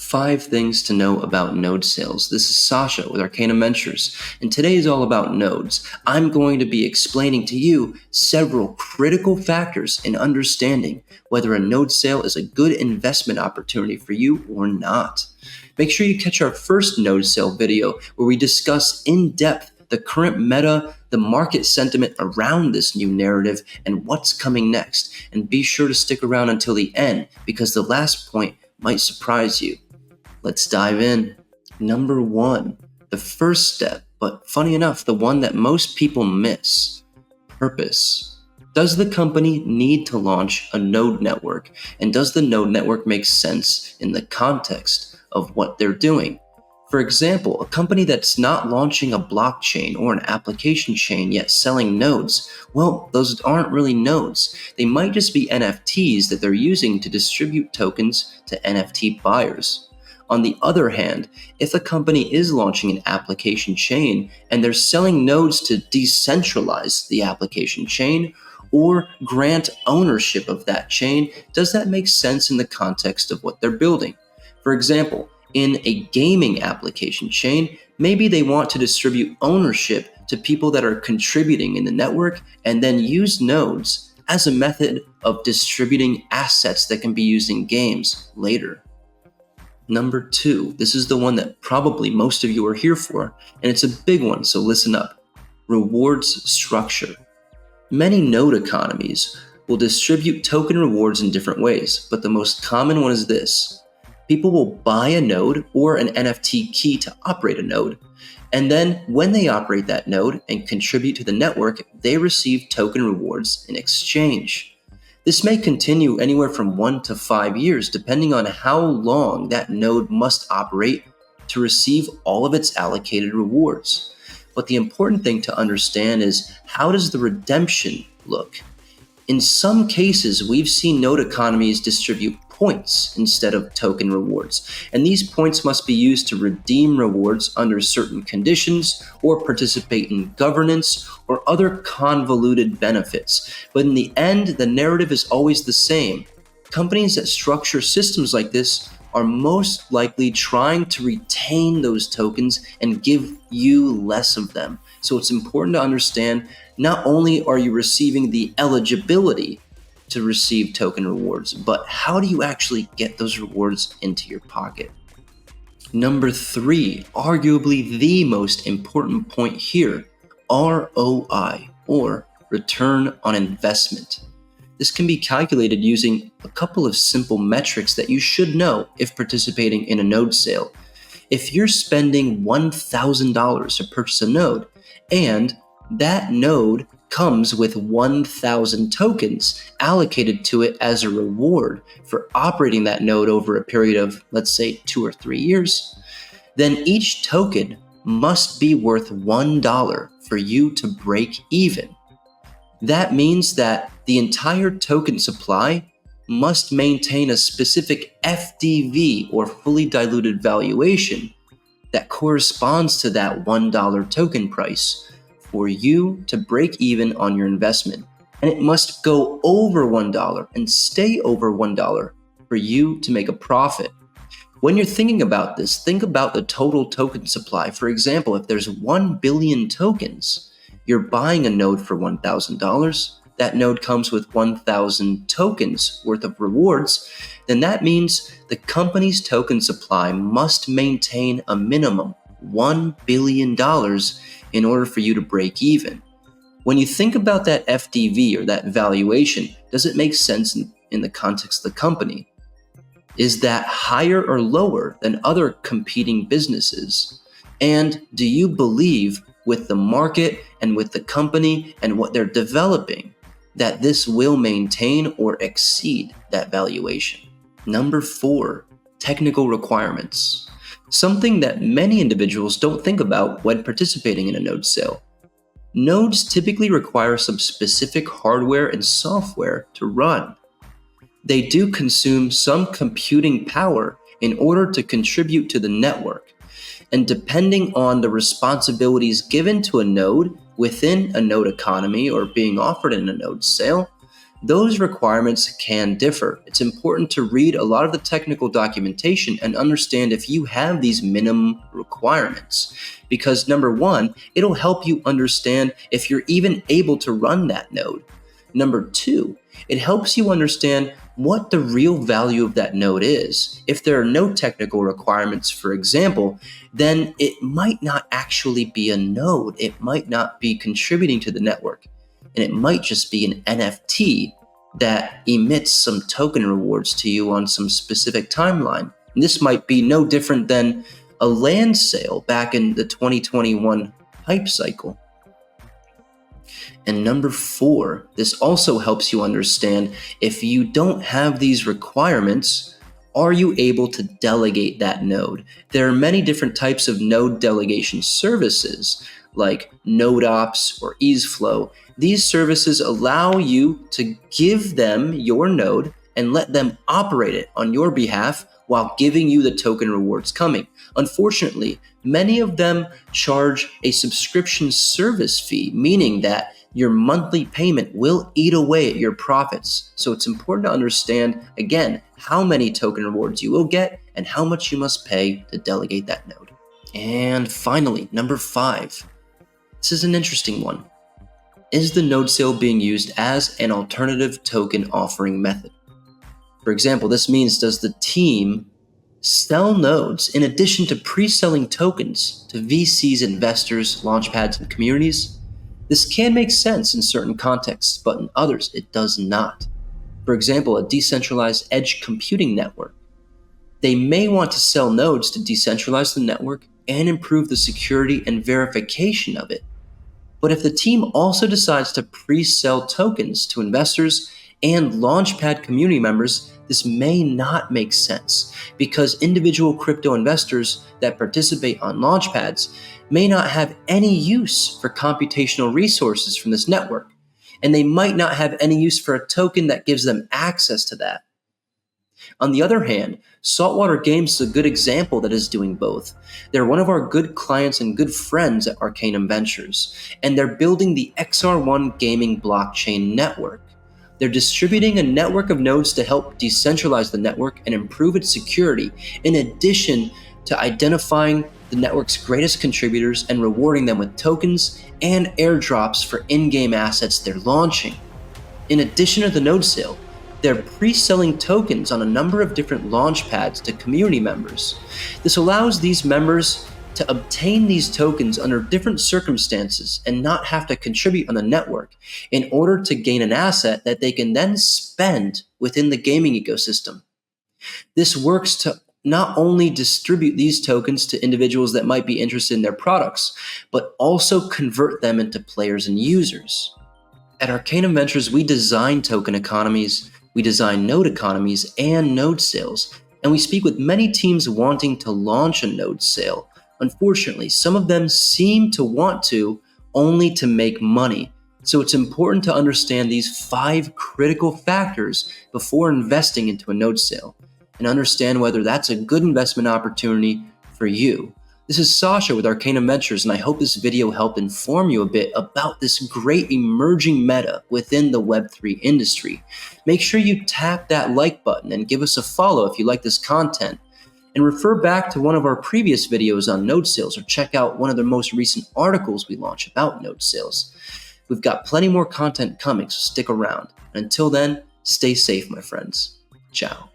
5 things to know about node sales. This is Sasha with Arcanum Ventures, and today is all about nodes. I'm going to be explaining to you several critical factors in understanding whether a node sale is a good investment opportunity for you or not. Make sure you catch our first node sale video where we discuss in depth the current meta, the market sentiment around this new narrative, and what's coming next. And be sure to stick around until the end because the last point might surprise you. Let's dive in. Number 1, the first step, but funny enough, the one that most people miss: purpose. Does the company need to launch a node network? And does the node network make sense in the context of what they're doing? For example, a company that's not launching a blockchain or an application chain yet selling nodes, well, those aren't really nodes. They might just be NFTs that they're using to distribute tokens to NFT buyers. On the other hand, if a company is launching an application chain and they're selling nodes to decentralize the application chain or grant ownership of that chain, does that make sense in the context of what they're building? For example, in a gaming application chain, maybe they want to distribute ownership to people that are contributing in the network and then use nodes as a method of distributing assets that can be used in games later. Number 2, this is the one that probably most of you are here for, and it's a big one, so listen up. Rewards structure. Many node economies will distribute token rewards in different ways, but the most common one is this. People will buy a node or an NFT key to operate a node, and then when they operate that node and contribute to the network, they receive token rewards in exchange. This may continue anywhere from 1 to 5 years, depending on how long that node must operate to receive all of its allocated rewards. But the important thing to understand is, how does the redemption look? In some cases, we've seen node economies distribute points instead of token rewards, and these points must be used to redeem rewards under certain conditions or participate in governance or other convoluted benefits. But in the end, the narrative is always the same. Companies that structure systems like this are most likely trying to retain those tokens and give you less of them. So it's important to understand, not only are you receiving the eligibility to receive token rewards, but how do you actually get those rewards into your pocket? Number 3, arguably the most important point here, ROI, or return on investment. This can be calculated using a couple of simple metrics that you should know if participating in a node sale. If you're spending $1,000 to purchase a node, and that node comes with 1,000 tokens allocated to it as a reward for operating that node over a period of, let's say, 2 or 3 years, then each token must be worth $1 for you to break even. That means that the entire token supply must maintain a specific FDV, or fully diluted valuation, that corresponds to that $1 token price for you to break even on your investment. And it must go over $1 and stay over $1 for you to make a profit. When you're thinking about this, think about the total token supply. For example, if there's 1 billion tokens, you're buying a node for $1,000, that node comes with 1,000 tokens worth of rewards, then that means the company's token supply must maintain a minimum $1 billion in order for you to break even. When you think about that FDV, or that valuation, does it make sense in the context of the company? Is that higher or lower than other competing businesses? And do you believe with the market and with the company and what they're developing that this will maintain or exceed that valuation? Number 4, technical requirements. Something that many individuals don't think about when participating in a node sale. Nodes typically require some specific hardware and software to run. They do consume some computing power in order to contribute to the network. And depending on the responsibilities given to a node within a node economy or being offered in a node sale, those requirements can differ. It's important to read a lot of the technical documentation and understand if you have these minimum requirements. Because number one, it'll help you understand if you're even able to run that node. Number two, it helps you understand what the real value of that node is. If there are no technical requirements, for example, then it might not actually be a node. It might not be contributing to the network. And it might just be an NFT that emits some token rewards to you on some specific timeline. And this might be no different than a land sale back in the 2021 hype cycle. And number four, this also helps you understand if you don't have these requirements, are you able to delegate that node? There are many different types of node delegation services like NodeOps or EaseFlow. These services allow you to give them your node and let them operate it on your behalf while giving you the token rewards coming. Unfortunately, many of them charge a subscription service fee, meaning that your monthly payment will eat away at your profits. So it's important to understand, again, how many token rewards you will get and how much you must pay to delegate that node. And finally, number five. This is an interesting one. Is the node sale being used as an alternative token offering method? For example, this means, does the team sell nodes in addition to pre-selling tokens to VCs, investors, launchpads, and communities? This can make sense in certain contexts, but in others, it does not. For example, a decentralized edge computing network. They may want to sell nodes to decentralize the network and improve the security and verification of it. But if the team also decides to pre-sell tokens to investors and Launchpad community members, this may not make sense because individual crypto investors that participate on Launchpads may not have any use for computational resources from this network, and they might not have any use for a token that gives them access to that. On the other hand, Saltwater Games is a good example that is doing both. They're one of our good clients and good friends at Arcanum Ventures, and they're building the XR1 gaming blockchain network. They're distributing a network of nodes to help decentralize the network and improve its security, in addition to identifying the network's greatest contributors and rewarding them with tokens and airdrops for in-game assets they're launching. In addition to the node sale, they're pre-selling tokens on a number of different launchpads to community members. This allows these members to obtain these tokens under different circumstances and not have to contribute on the network in order to gain an asset that they can then spend within the gaming ecosystem. This works to not only distribute these tokens to individuals that might be interested in their products, but also convert them into players and users. At Arcanum Ventures, we design token economies, we design node economies and node sales, and we speak with many teams wanting to launch a node sale. Unfortunately, some of them seem to want to only to make money. So it's important to understand these 5 critical factors before investing into a node sale and understand whether that's a good investment opportunity for you. This is Sasha with Arcanum Ventures, and I hope this video helped inform you a bit about this great emerging meta within the Web3 industry. Make sure you tap that like button and give us a follow if you like this content. And refer back to one of our previous videos on node sales or check out one of the most recent articles we launched about node sales. We've got plenty more content coming, so stick around. And until then, stay safe, my friends. Ciao.